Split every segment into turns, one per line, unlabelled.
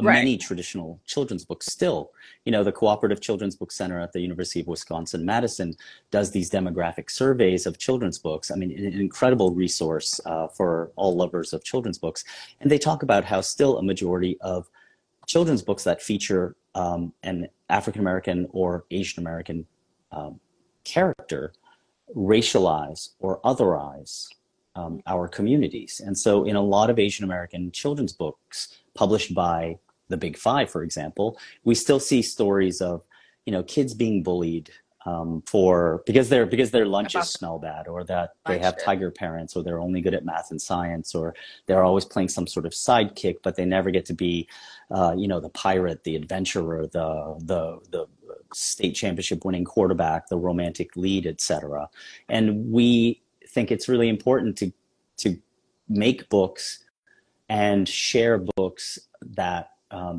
many traditional children's books still. You know, the Cooperative Children's Book Center at the University of Wisconsin-Madison does these demographic surveys of children's books. I mean, an incredible resource for all lovers of children's books. And they talk about how still a majority of children's books that feature an African-American or Asian-American character racialize or otherize our communities. And so in a lot of Asian American children's books published by the Big Five, for example, we still see stories of, you know, kids being bullied because their lunches smell bad, or that they have tiger parents, or they're only good at math and science, or they're always playing some sort of sidekick, but they never get to be, you know, the pirate, the adventurer, the state championship winning quarterback, the romantic lead, etc. And we think it's really important to make books and share books that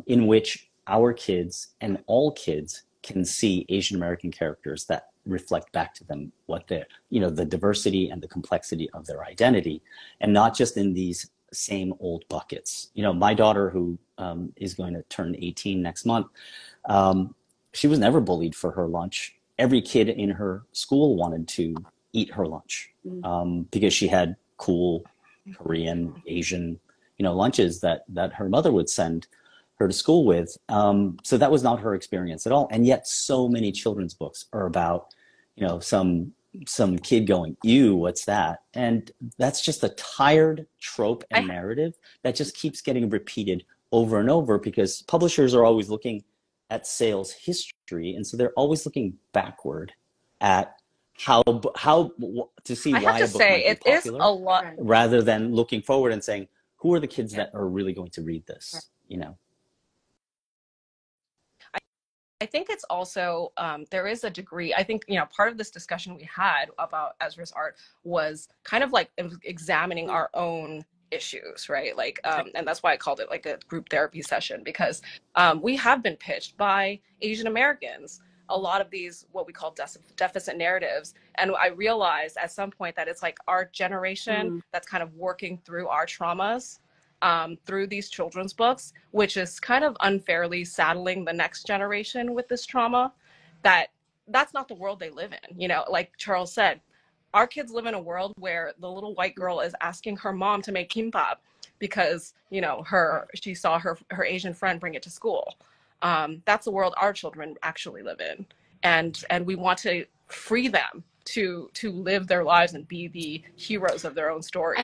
in which our kids and all kids can see Asian American characters that reflect back to them what the, you know, the diversity and the complexity of their identity, and not just in these same old buckets. You know, my daughter, who is going to turn 18 next month, she was never bullied for her lunch. Every kid in her school wanted to eat her lunch because she had cool Korean, Asian, you know, lunches that her mother would send her to school with. So that was not her experience at all. And yet so many children's books are about, you know, some kid going, ew, what's that? And that's just a tired trope and narrative that just keeps getting repeated over and over, because publishers are always looking at sales history. And so they're always looking backward at how to see why a book might be popular,
a lot,
rather than looking forward and saying, who are the kids that are really going to read this, you know?
I think it's also, there is a degree, I think, you know, part of this discussion we had about Ezra's art was kind of like examining our own issues, right? Like, and that's why I called it like a group therapy session, because we have been pitched by Asian Americans a lot of these, what we call deficit narratives. And I realized at some point that it's like our generation that's kind of working through our traumas through these children's books, which is kind of unfairly saddling the next generation with this trauma. That's not the world they live in. You know, like Charles said, our kids live in a world where the little white girl is asking her mom to make kimbap because, you know, she saw her Asian friend bring it to school. That's the world our children actually live in. And we want to free them to live their lives and be the heroes of their own story.